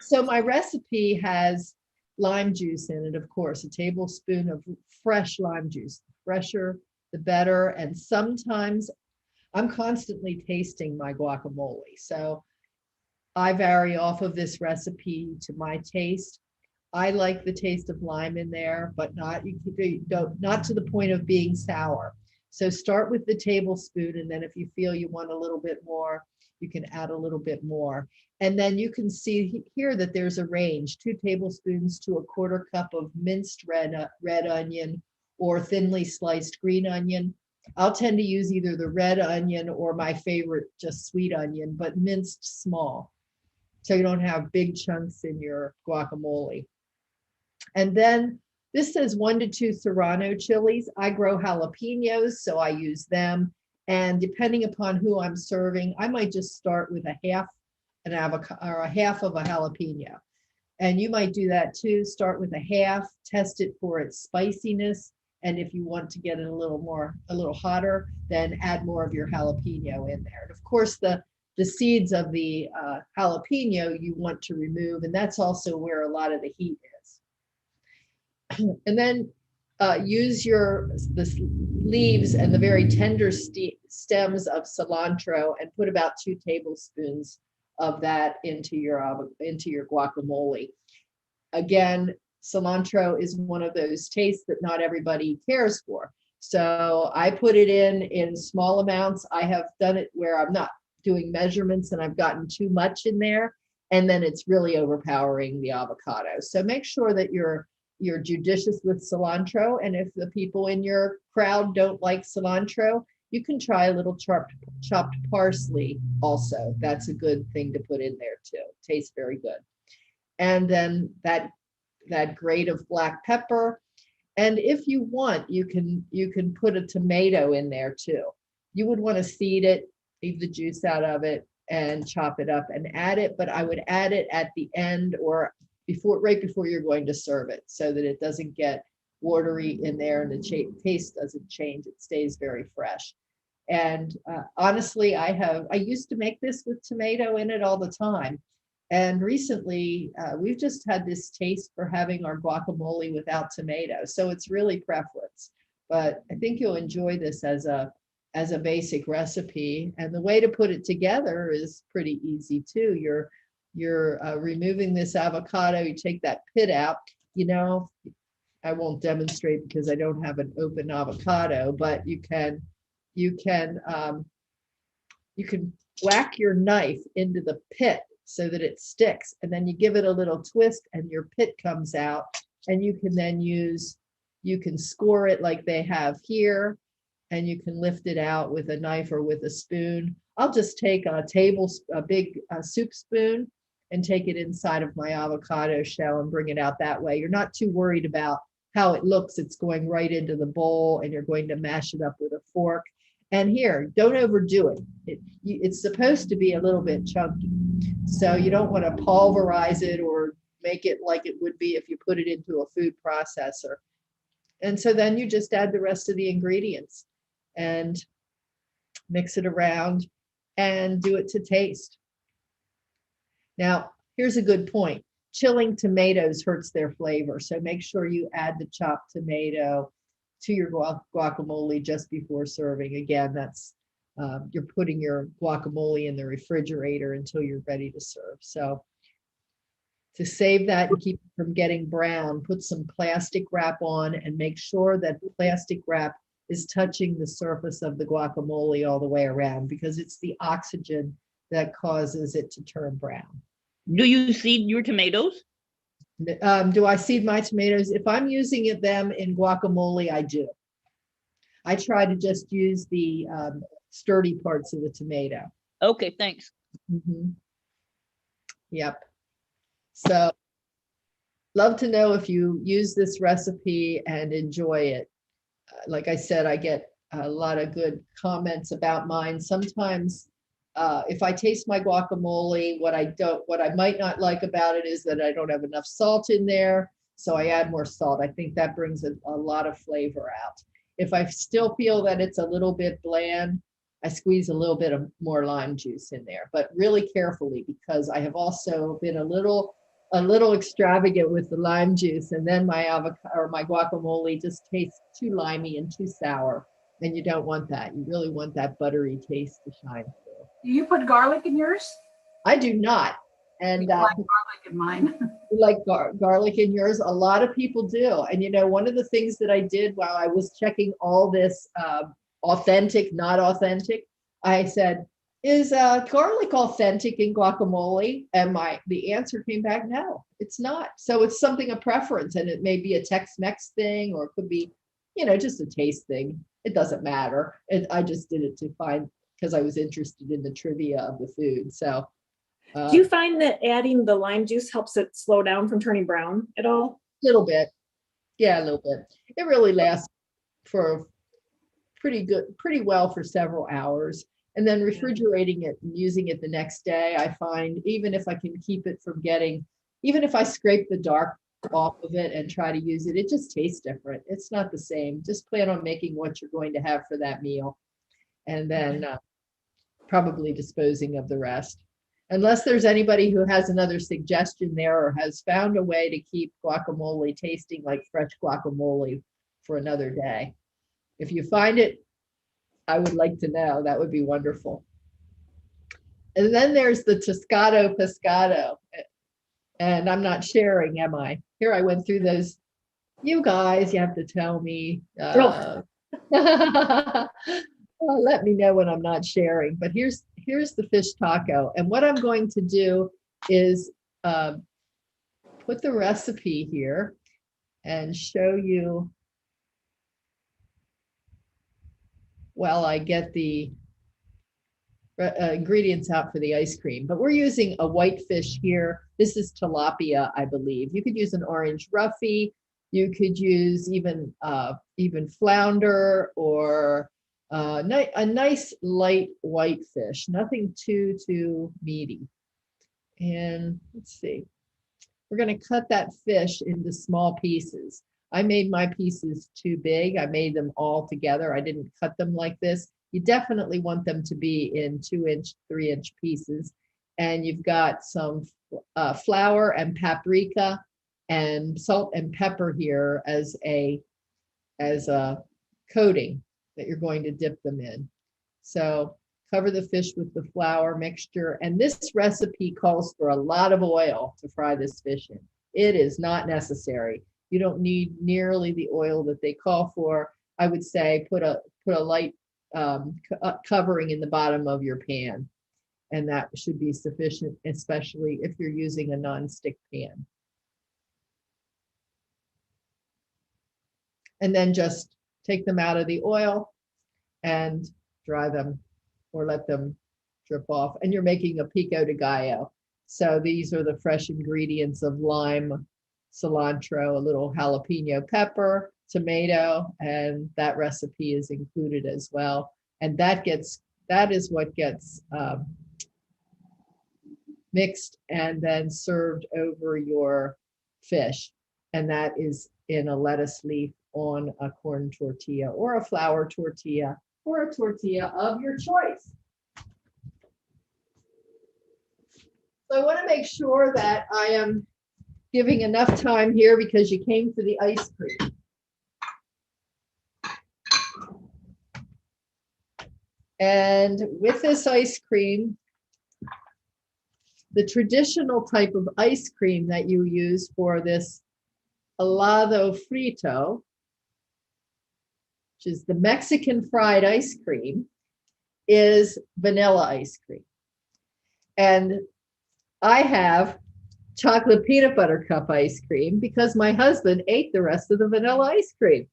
So my recipe has lime juice in it, of course, a tablespoon of fresh lime juice. The fresher, the better. And sometimes I'm constantly tasting my guacamole. So I vary off of this recipe to my taste. I like the taste of lime in there, but not not to the point of being sour. So start with the tablespoon, and then if you feel you want a little bit more, you can add a little bit more. And then you can see here that there's a range, 2 tablespoons to a quarter cup of minced red onion or thinly sliced green onion. I'll tend to use either the red onion or my favorite, just sweet onion, but minced small, so you don't have big chunks in your guacamole. And then this says 1 to 2 serrano chilies. I grow jalapenos, so I use them. And depending upon who I'm serving, I might just start with a half an avocado or a half of a jalapeno. And you might do that too. Start with a half, test it for its spiciness. And if you want to get it a little hotter, then add more of your jalapeno in there. And of course, the seeds of the jalapeno you want to remove, and that's also where a lot of the heat is. And then use the leaves and the very tender stems of cilantro and put about 2 tablespoons of that into your guacamole. Again, cilantro is one of those tastes that not everybody cares for. So I put it in small amounts. I have done it where I'm not doing measurements and I've gotten too much in there, and then it's really overpowering the avocado. So make sure that you're judicious with cilantro. And if the people in your crowd don't like cilantro, you can try a little chopped parsley also. That's a good thing to put in there too. It tastes very good. And then that grate of black pepper. And if you want, you can put a tomato in there too. You would want to seed it, leave the juice out of it, and chop it up and add it. But I would add it at the end or right before you're going to serve it, so that it doesn't get watery in there and the taste doesn't change. It stays very fresh. And honestly, I used to make this with tomato in it all the time. And recently, we've just had this taste for having our guacamole without tomato. So it's really preference. But I think you'll enjoy this as a basic recipe. And the way to put it together is pretty easy too. You're removing this avocado. You take that pit out. I won't demonstrate because I don't have an open avocado, but you can whack your knife into the pit so that it sticks, and then you give it a little twist and your pit comes out, and you can score it like they have here, and you can lift it out with a knife or with a spoon. I'll just take a big soup spoon and take it inside of my avocado shell and bring it out that way. You're not too worried about how it looks. It's going right into the bowl, and you're going to mash it up with a fork. And here, don't overdo it. It's supposed to be a little bit chunky. So you don't want to pulverize it or make it like it would be if you put it into a food processor. And so then you just add the rest of the ingredients and mix it around and do it to taste. Now, here's a good point. Chilling tomatoes hurts their flavor. So make sure you add the chopped tomato to your guacamole just before serving. Again, that's you're putting your guacamole in the refrigerator until you're ready to serve. So to save that and keep it from getting brown, put some plastic wrap on and make sure that the plastic wrap is touching the surface of the guacamole all the way around, because it's the oxygen that causes it to turn brown. Do you seed your tomatoes? Do I seed my tomatoes? If I'm using them in guacamole, I do. I try to just use the sturdy parts of the tomato. Okay, thanks. Mm-hmm. Yep. So love to know if you use this recipe and enjoy it. Like I said, I get a lot of good comments about mine. Sometimes if I taste my guacamole, what I might not like about it is that I don't have enough salt in there. So I add more salt. I think that brings a lot of flavor out. If I still feel that it's a little bit bland, I squeeze a little bit of more lime juice in there, but really carefully, because I have also been a little a little extravagant with the lime juice, and then my avocado or my guacamole just tastes too limey and too sour. And you don't want that. You really want that buttery taste to shine through. Do you put garlic in yours? I do not. And I like garlic in mine. you like garlic in yours? A lot of people do. And you know, one of the things that I did while I was checking all this authentic, not authentic, I said, is garlic authentic in guacamole? And the answer came back, no, it's not. So it's something of preference, and it may be a Tex-Mex thing, or it could be, you know, just a taste thing. It doesn't matter. I just did it to find, because I was interested in the trivia of the food. So do you find that adding the lime juice helps it slow down from turning brown at all? a little bit. Yeah, a little bit. It really lasts for pretty well for several hours. And then refrigerating it and using it the next day, I find, even if I can keep it from getting, even if I scrape the dark off of it and try to use it, it just tastes different. It's not the same. Just plan on making what you're going to have for that meal, and then probably disposing of the rest. Unless there's anybody who has another suggestion there, or has found a way to keep guacamole tasting like fresh guacamole for another day. If you find it, I would like to know. That would be wonderful. And then there's the Toscado Pescado. And I'm not sharing, am I? Here I went through those. You guys, you have to tell me. Let me know when I'm not sharing. But here's the fish taco. And what I'm going to do is put the recipe here and show you while I get the ingredients out for the ice cream. But we're using a white fish here. This is tilapia, I believe. You could use an orange roughy. You could use even flounder, or a nice light white fish, nothing too meaty. And let's see, we're going to cut that fish into small pieces. I made my pieces too big. I made them all together. I didn't cut them like this. You definitely want them to be in 2-inch, 3-inch pieces. And you've got some flour and paprika and salt and pepper here as a coating that you're going to dip them in. So cover the fish with the flour mixture. And this recipe calls for a lot of oil to fry this fish in. It is not necessary. You don't need nearly the oil that they call for. I would say put a light covering in the bottom of your pan, and that should be sufficient, especially if you're using a non-stick pan. And then just take them out of the oil and dry them, or let them drip off. And you're making a pico de gallo. So these are the fresh ingredients of lime, cilantro, a little jalapeno pepper, tomato, and that recipe is included as well. And that is what gets mixed and then served over your fish. And that is in a lettuce leaf on a corn tortilla, or a flour tortilla, or a tortilla of your choice. So I want to make sure that I am giving enough time here, because you came for the ice cream. And with this ice cream, the traditional type of ice cream that you use for this helado frito, which is the Mexican fried ice cream, is vanilla ice cream. And I have chocolate peanut butter cup ice cream because my husband ate the rest of the vanilla ice cream.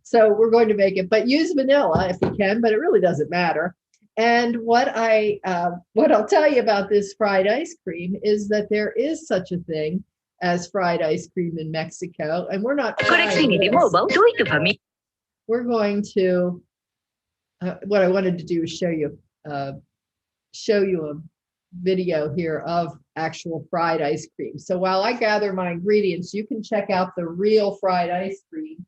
So we're going to make it, but use vanilla if you can, but it really doesn't matter. And what I'll tell you about this fried ice cream is that there is such a thing as fried ice cream in Mexico, and we're not. We're going to. What I wanted to do is show you a video here of actual fried ice cream. So while I gather my ingredients, you can check out the real fried ice cream,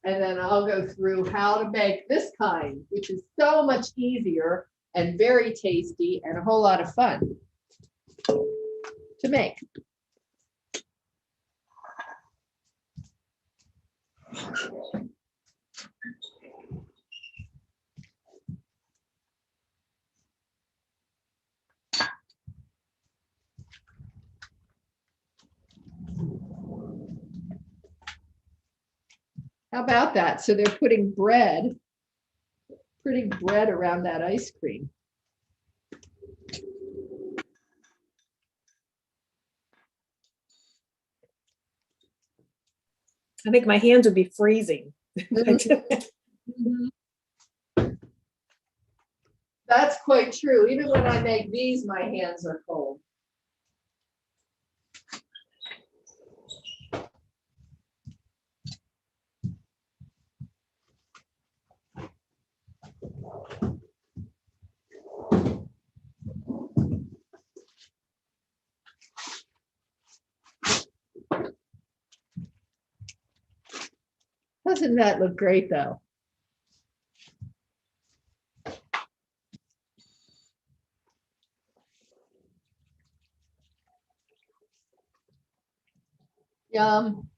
and then I'll go through how to make this kind, which is so much easier and very tasty and a whole lot of fun to make. How about that? So they're putting bread around that ice cream. I think my hands would be freezing. Mhm. That's quite true. Even when I make these, my hands are cold. Doesn't that look great though? Yum.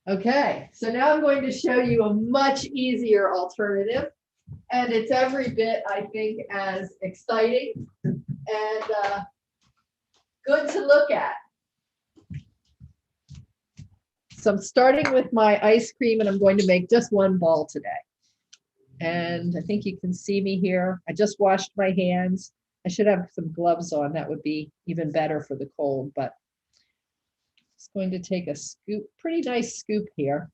Okay, so now I'm going to show you a much easier alternative. And it's every bit, I think, as exciting and good to look at. So I'm starting with my ice cream and I'm going to make just one ball today. And I think you can see me here. I just washed my hands. I should have some gloves on. That would be even better for the cold, but just going to take a scoop, pretty nice scoop here,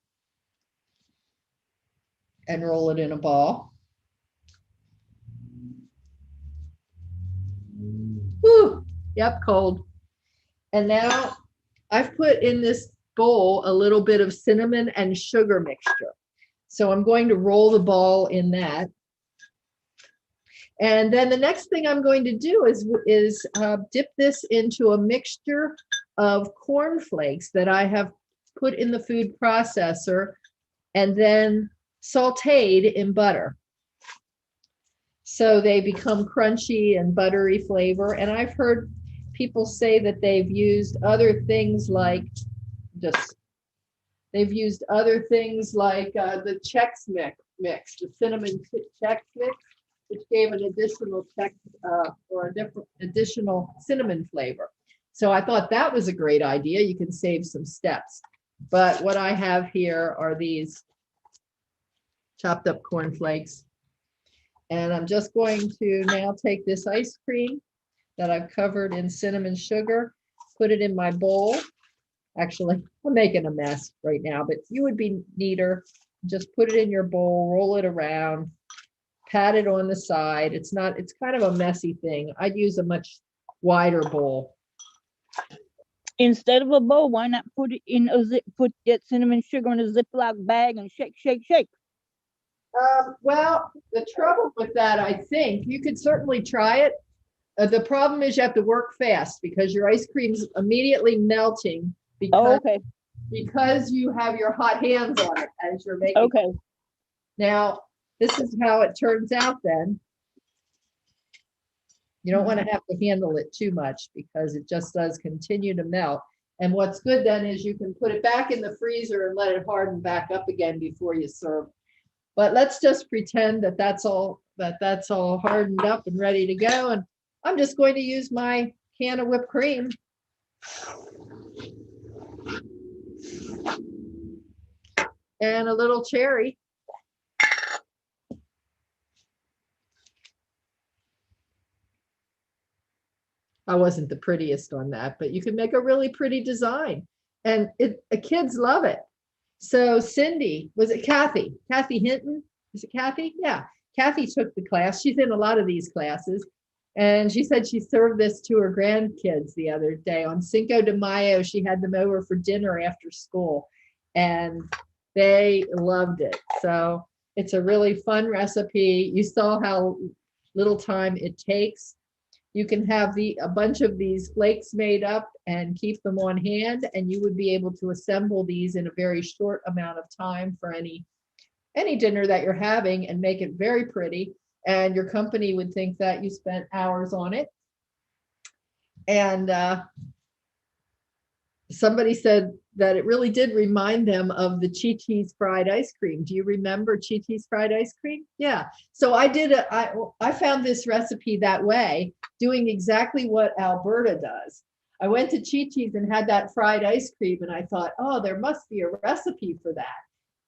and roll it in a ball. Whew, yep, cold. And now I've put in this bowl a little bit of cinnamon and sugar mixture. So I'm going to roll the ball in that. And then the next thing I'm going to do is dip this into a mixture of cornflakes that I have put in the food processor and then sauteed in butter. So they become crunchy and buttery flavor. And I've heard people say that they've used other things like the Chex mix, the cinnamon Chex mix, which gave an additional or a different additional cinnamon flavor. So I thought that was a great idea. You can save some steps. But what I have here are these chopped up cornflakes. And I'm just going to now take this ice cream that I've covered in cinnamon sugar, put it in my bowl. Actually, I'm making a mess right now, but you would be neater. Just put it in your bowl, roll it around, pat it on the side. It's kind of a messy thing. I'd use a much wider bowl. Instead of a bowl, why not put it in put that cinnamon sugar in a Ziploc bag and shake, shake, shake? Well, the trouble with that, I think, you could certainly try it. The problem is you have to work fast because your ice cream's immediately melting because you have your hot hands on it as you're making it. Now, this is how it turns out then. You don't want to have to handle it too much because it just does continue to melt. And what's good then is you can put it back in the freezer and let it harden back up again before you serve. But let's just pretend that that's all hardened up and ready to go. And I'm just going to use my can of whipped cream. And a little cherry. I wasn't the prettiest on that, but you can make a really pretty design. And kids love it. So Cindy, was it Kathy? Kathy Hinton? Is it Kathy? Yeah. Kathy took the class. She's in a lot of these classes. And she said she served this to her grandkids the other day. On Cinco de Mayo, she had them over for dinner after school. And they loved it. So it's a really fun recipe. You saw how little time it takes. You can have a bunch of these flakes made up and keep them on hand, and you would be able to assemble these in a very short amount of time for any dinner that you're having and make it very pretty. And your company would think that you spent hours on it. And somebody said that it really did remind them of the Chi-Chi's fried ice cream. Do you remember Chi-Chi's fried ice cream? Yeah. So I found this recipe that way, doing exactly what Alberta does. I went to Chi-Chi's and had that fried ice cream, and I thought, oh, there must be a recipe for that.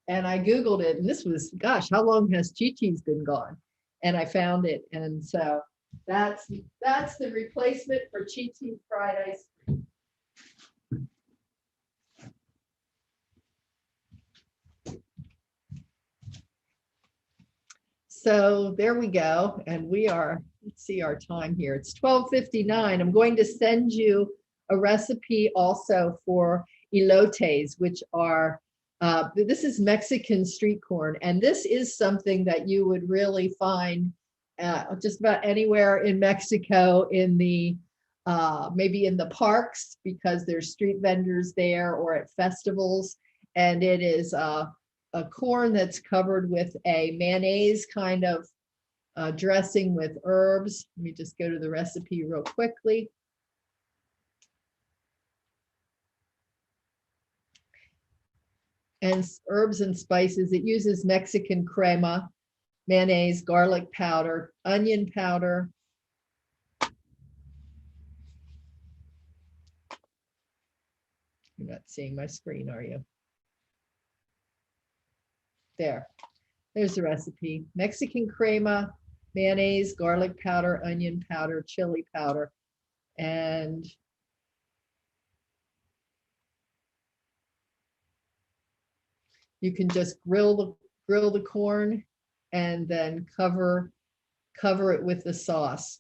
And I Googled it, and this was, gosh, how long has Chi-Chi's been gone? And I found it. And so that's the replacement for Chi-Chi's fried ice cream. So there we go. And we are, let's see our time here. It's 12:59. I'm going to send you a recipe also for elotes, which are, this is Mexican street corn. And this is something that you would really find just about anywhere in Mexico, in the, maybe in the parks, because there's street vendors there, or at festivals. And it is a corn that's covered with a mayonnaise kind of dressing with herbs. Let me just go to the recipe real quickly. And herbs and spices. It uses Mexican crema, mayonnaise, garlic powder, onion powder. You're not seeing my screen, are you? There's the recipe. Mexican crema, mayonnaise, garlic powder, onion powder, chili powder, and you can just grill the corn and then cover it with the sauce.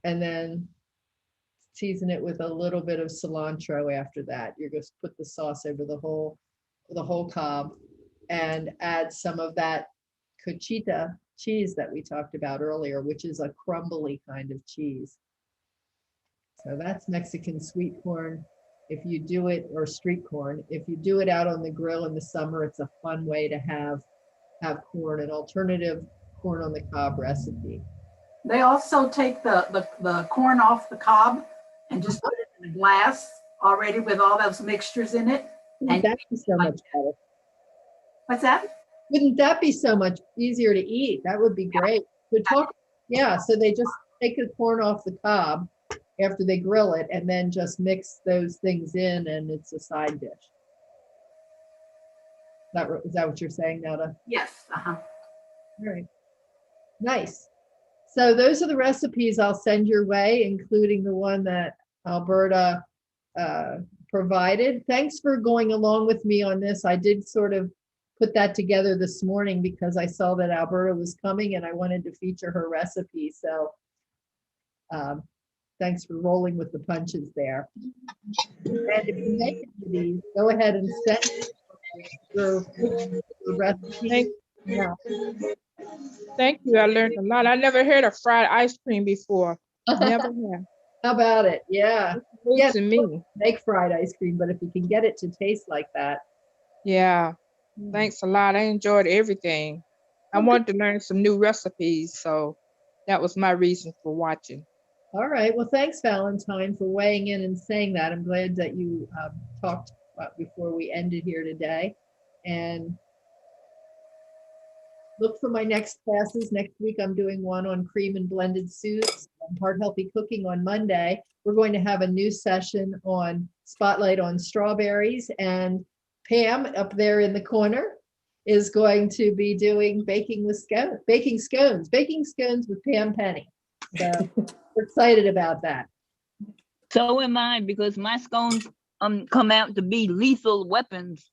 And then season it with a little bit of cilantro after that. You're going to put the sauce over the whole cob and add some of that cotija cheese that we talked about earlier, which is a crumbly kind of cheese. So that's Mexican sweet corn. If you do it, or street corn, if you do it out on the grill in the summer, it's a fun way to have corn, an alternative corn on the cob recipe. They also take the corn off the cob and just put it in a glass already with all those mixtures in it. And that'd be so much better. What's that? Wouldn't that be so much easier to eat? That would be great. Yeah, so they just take the corn off the cob after they grill it, and then just mix those things in, and it's a side dish. Is that what you're saying, Nada? Yes. Uh-huh. All right. Nice. So those are the recipes I'll send your way, including the one that Alberta provided. Thanks for going along with me on this. I did sort of put that together this morning because I saw that Alberta was coming and I wanted to feature her recipe. So thanks for rolling with the punches there. And if you make any of these, go ahead and send your recipe. Yeah. Thank you. I learned a lot. I never heard of fried ice cream before. Never have. How about it? Yeah. New to me. Make fried ice cream, but if you can get it to taste like that. Yeah. Thanks a lot. I enjoyed everything. I wanted to learn some new recipes, so that was my reason for watching. All right. Well, thanks, Valentine, for weighing in and saying that. I'm glad that you talked before we ended here today. And look for my next classes. Next week, I'm doing one on cream and blended soups and heart healthy cooking on Monday. We're going to have a new session on Spotlight on Strawberries, and Pam up there in the corner is going to be doing baking scones with Pam Penny. So we're excited about that. So am I, because my scones come out to be lethal weapons.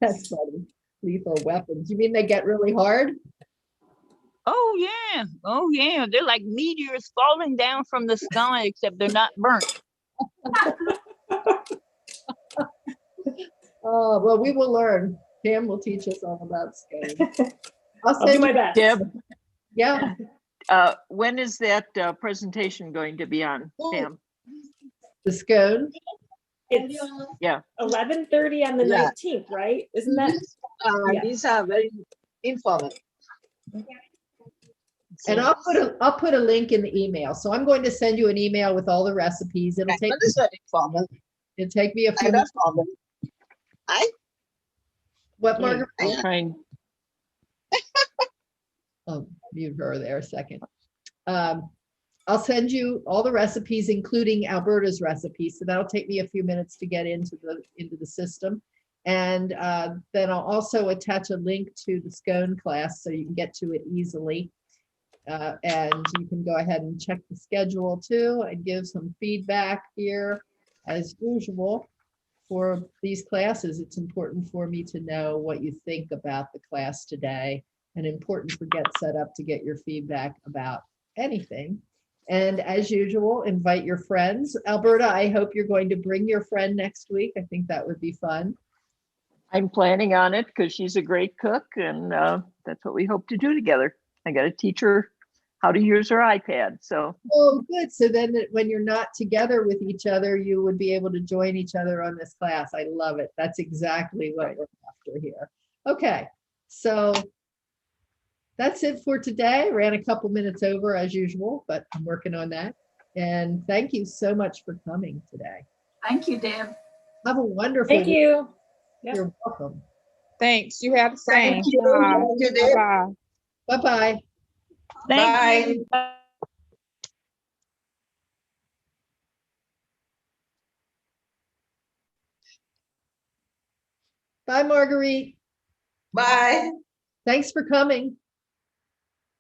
That's funny. Lethal weapons. You mean they get really hard? Oh yeah. They're like meteors falling down from the sky, except they're not burnt. Oh, well, we will learn. Pam will teach us all about scones. I'll do my best. Deb, Yeah. when is that presentation going to be on, Pam? The scone. It's Yeah. 11:30 on the 19th, right? Isn't that? Yeah. These are very informal. And I'll put a link in the email. So I'm going to send you an email with all the recipes. It'll take me a few minutes. What, Margaret? I'll try and Oh, mute her there a second. I'll send you all the recipes, including Alberta's recipes. So that'll take me a few minutes to get into the system. And then I'll also attach a link to the scone class so you can get to it easily. And you can go ahead and check the schedule too and give some feedback here as usual. For these classes, it's important for me to know what you think about the class today, and important for Get Set Up to get your feedback about anything. And as usual, invite your friends. Alberta, I hope you're going to bring your friend next week. I think that would be fun. I'm planning on it because she's a great cook, and that's what we hope to do together. I got to teach her how to use her iPad. So, oh, good. So then when you're not together with each other, you would be able to join each other on this class. I love it. That's exactly what we're after here. Okay, so that's it for today. Ran a couple minutes over as usual, but I'm working on that. And thank you so much for coming today. Thank you, Deb. Have a wonderful Thank week. you. Yep. You're welcome. Thanks. You have the same. Thank you. Bye. Thank you, Deb. Bye. Bye-bye. Thank you. Bye, Marguerite. Bye. Thanks for coming.